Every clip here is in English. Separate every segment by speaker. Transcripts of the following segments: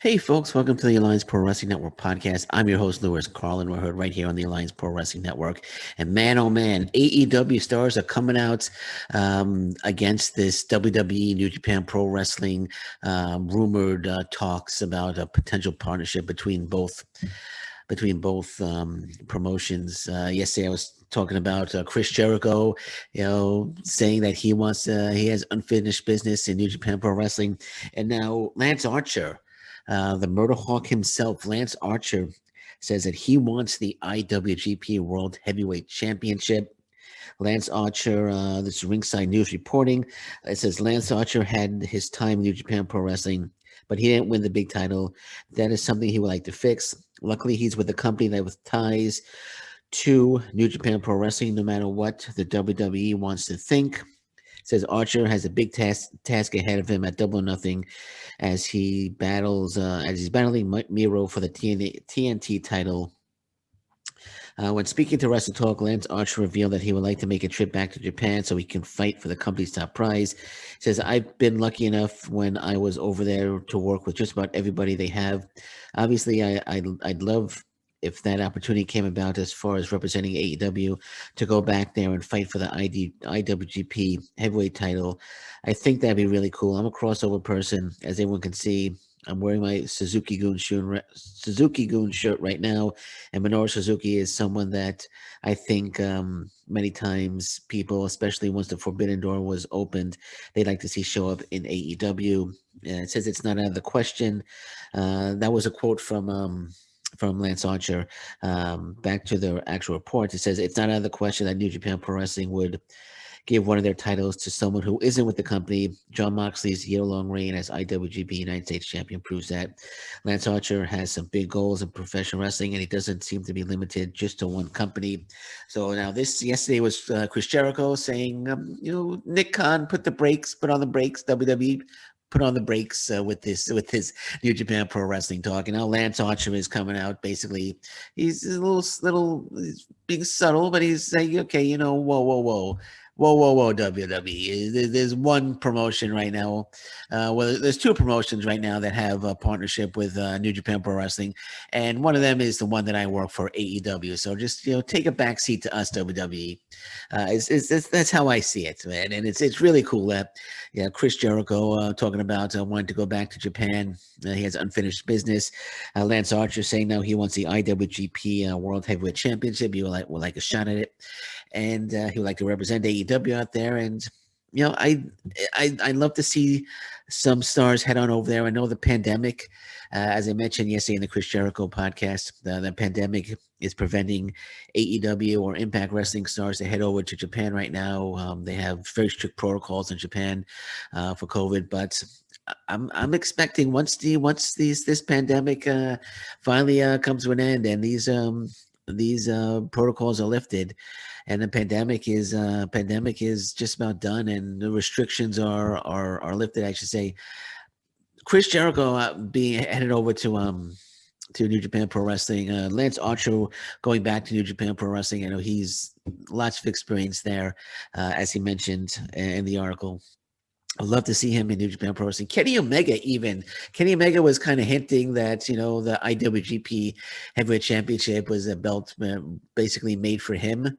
Speaker 1: Hey, folks, welcome to the Alliance Pro Wrestling Network podcast. I'm your host, Lewis Carlin. We're heard right here on the Alliance Pro Wrestling Network. And man, oh man, AEW stars are coming out against this WWE New Japan Pro Wrestling rumored talks about a potential partnership between both promotions. Yesterday, I was talking about Chris Jericho, saying that he has unfinished business in New Japan Pro Wrestling, and now Lance Archer, the Murder Hawk himself, Lance Archer, says that he wants the IWGP World Heavyweight Championship. Lance Archer, this is Ringside News reporting. It says Lance Archer had his time in New Japan Pro Wrestling, but he didn't win the big title. That is something he would like to fix. Luckily, he's with a company that with ties to New Japan Pro Wrestling, no matter what the WWE wants to think. Says Archer has a big task ahead of him at Double or Nothing as he's battling Miro for the TNT title. When speaking to Wrestle Talk, Lance Archer revealed that he would like to make a trip back to Japan so he can fight for the company's top prize. He says, I've been lucky enough when I was over there to work with just about everybody they have. Obviously, I'd love if that opportunity came about as far as representing AEW to go back there and fight for the IWGP heavyweight title. I think that'd be really cool. I'm a crossover person, as everyone can see. I'm wearing my Suzuki Goon shirt right now, and Minoru Suzuki is someone that I think many times people, especially once the Forbidden Door was opened, they'd like to see show up in AEW. It says it's not out of the question. That was a quote from Lance Archer. Back to the actual report, it says it's not out of the question that New Japan Pro Wrestling would give one of their titles to someone who isn't with the company. Jon Moxley's year-long reign as IWGP United States Champion proves that. Lance Archer has some big goals in professional wrestling, and he doesn't seem to be limited just to one company. So now yesterday was Chris Jericho saying, Nick Khan put on the brakes, WWE put on the brakes with his New Japan Pro Wrestling talk. And now Lance Archer is coming out. Basically, he's a he's being subtle, but he's saying, okay, whoa, WWE. There's one promotion right now. There's two promotions right now that have a partnership with New Japan Pro Wrestling, and one of them is the one that I work for, AEW. So just take a back seat to us, WWE. That's how I see it, man, and it's really cool that Chris Jericho talking about wanting to go back to Japan. He has unfinished business. Lance Archer saying now he wants the IWGP World Heavyweight Championship. He would like a shot at it, and he would like to represent AEW out there. And I love to see some stars head on over there. I know the pandemic, as I mentioned yesterday in the Chris Jericho podcast, the pandemic is preventing AEW or Impact Wrestling stars to head over to Japan right now. They have very strict protocols in Japan for COVID, but I'm expecting once this pandemic finally comes to an end and these protocols are lifted, and the pandemic is just about done, and the restrictions are lifted, I should say. Chris Jericho being headed over to New Japan Pro Wrestling. Lance Archer going back to New Japan Pro Wrestling. I know he's lots of experience there, as he mentioned in the article. I'd love to see him in New Japan Pro Wrestling. Kenny Omega was kind of hinting that, the IWGP Heavyweight Championship was a belt basically made for him.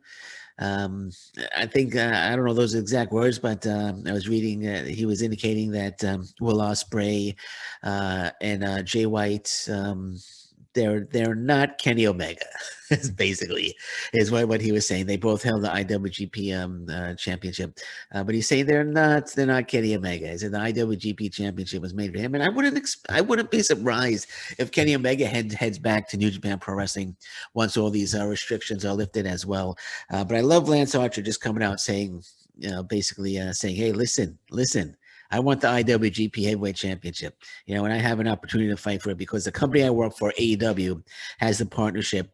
Speaker 1: I think, I don't know those exact words, but I was reading he was indicating that Will Ospreay and Jay White, they're not Kenny Omega. Basically, is what he was saying. They both held the IWGP championship, but he's saying they're not Kenny Omega. He said the IWGP championship was made for him, and I wouldn't be surprised if Kenny Omega heads back to New Japan Pro Wrestling once all these restrictions are lifted as well. But I love Lance Archer just coming out saying, basically saying, hey, listen. I want the IWGP Heavyweight Championship, and I have an opportunity to fight for it because the company I work for, AEW, has a partnership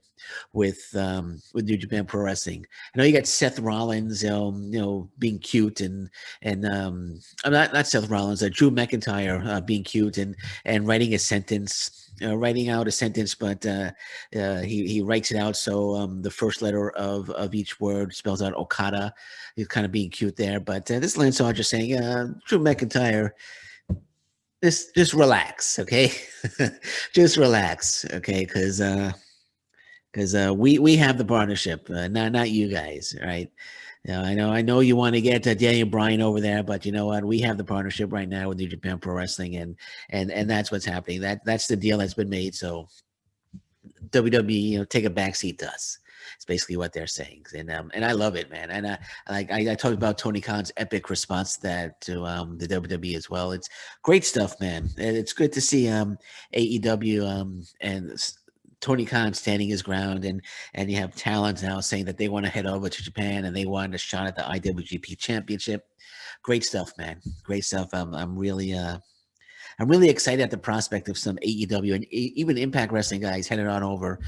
Speaker 1: with New Japan Pro Wrestling. I know you got Seth Rollins, being cute, and I'm not Seth Rollins, Drew McIntyre being cute and writing out a sentence, but he writes it out so the first letter of each word spells out Okada. He's kind of being cute there, but this Lance Archer saying Drew McIntyre, just relax, okay? Just relax, okay? Because we have the partnership, not you guys, right? I know you want to get Daniel Bryan over there, but you know what? We have the partnership right now with New Japan Pro Wrestling, and that's what's happening. That's the deal that's been made. So WWE, take a backseat to us. It's basically what they're saying, and I love it, man. And I talked about Tony Khan's epic response to that to the WWE as well. It's great stuff, man. And it's good to see AEW Tony Khan standing his ground, and you have talent now saying that they want to head over to Japan and they want a shot at the IWGP Championship. Great stuff, man. Great stuff. I'm really excited at the prospect of some AEW and even Impact Wrestling guys headed on over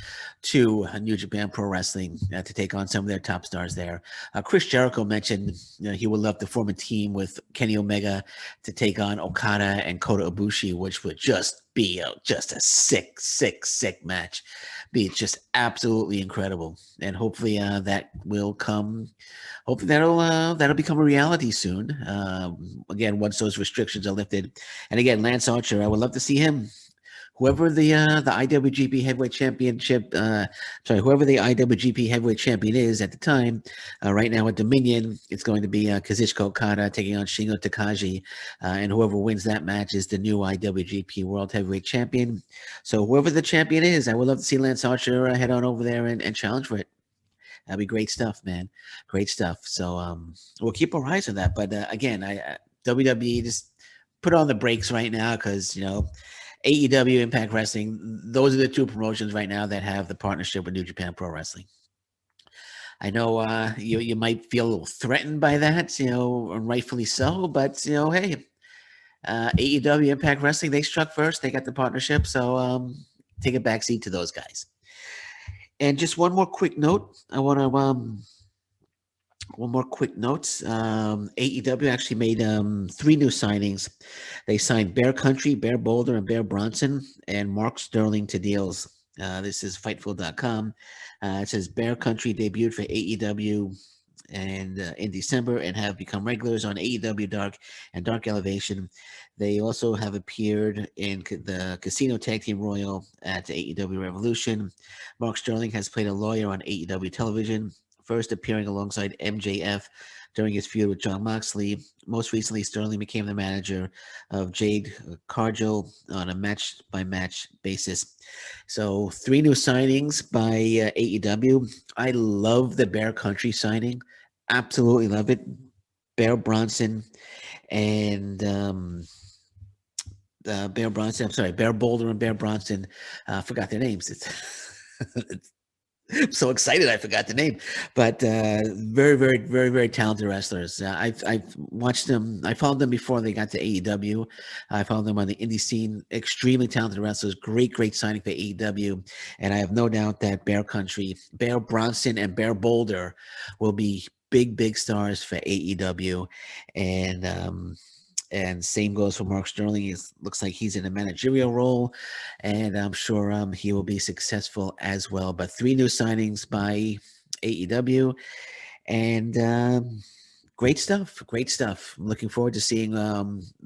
Speaker 1: to New Japan Pro Wrestling to take on some of their top stars there. Chris Jericho mentioned he would love to form a team with Kenny Omega to take on Okada and Kota Ibushi, which would just be just a sick, sick, sick match. Be just absolutely incredible, and hopefully that will come. Hopefully that'll become a reality soon. Again, once those restrictions are lifted, and again, Lance Archer, I would love to see him. Whoever the IWGP Heavyweight Championship, whoever the IWGP Heavyweight Champion is at the time, right now at Dominion, it's going to be Kazuchika Okada taking on Shingo Takagi, and whoever wins that match is the new IWGP World Heavyweight Champion. So whoever the champion is, I would love to see Lance Archer head on over there and challenge for it. That'd be great stuff, man. Great stuff. So we'll keep our eyes on that. But again, WWE just put on the brakes right now because AEW, Impact Wrestling, those are the two promotions right now that have the partnership with New Japan Pro Wrestling. I know you might feel a little threatened by that, and rightfully so. But hey, AEW, Impact Wrestling, they struck first. They got the partnership, so take a backseat to those guys. And just one more quick note. I want to one more quick note. AEW actually made 3 new signings. They signed Bear Country, Bear Boulder, and Bear Bronson, and Mark Sterling to deals. This is Fightful.com. It says Bear Country debuted for AEW and in December and have become regulars on AEW Dark and Dark Elevation. They also have appeared in the Casino Tag Team Royal at AEW Revolution. Mark Sterling has played a lawyer on AEW television, first appearing alongside MJF during his feud with Jon Moxley. Most recently, Sterling became the manager of Jade Cargill on a match-by-match basis. So 3 new signings by AEW. I love the Bear Country signing. Absolutely love it. Bear Bronson and Bear Bronson. I'm sorry, Bear Boulder and Bear Bronson. I forgot their names. It's I'm so excited I forgot the name, but very, very, very, very talented wrestlers. I've watched them. I followed them before they got to AEW. I followed them on the indie scene. Extremely talented wrestlers. Great, great signing for AEW, and I have no doubt that Bear Country, Bear Bronson, and Bear Boulder will be big, big stars for AEW, and same goes for Mark Sterling. It looks like he's in a managerial role, and I'm sure he will be successful as well. But 3 new signings by AEW, and great stuff. Great stuff. I'm looking forward to seeing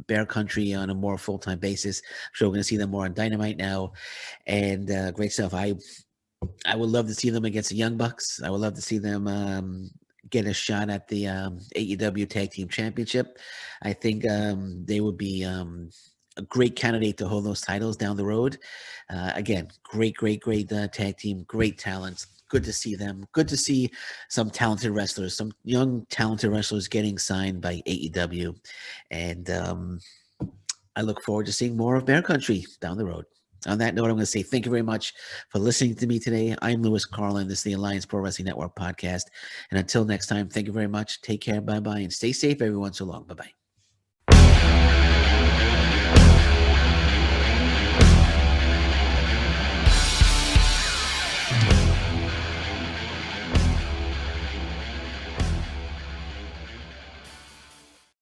Speaker 1: Bear Country on a more full-time basis. I'm sure we're going to see them more on Dynamite now, and great stuff. I would love to see them against the Young Bucks. I would love to see them get a shot at the AEW Tag Team Championship. I think they would be a great candidate to hold those titles down the road. Again, great, great, great tag team, great talents. Good to see them. Good to see some talented wrestlers, some young talented wrestlers getting signed by AEW. And I look forward to seeing more of Bear Country down the road. On that note, I'm going to say thank you very much for listening to me today. I'm Lewis Carlin. This is the Alliance Pro Wrestling Network podcast. And until next time, thank you very much. Take care. Bye-bye. And stay safe, everyone. So long. Bye-bye.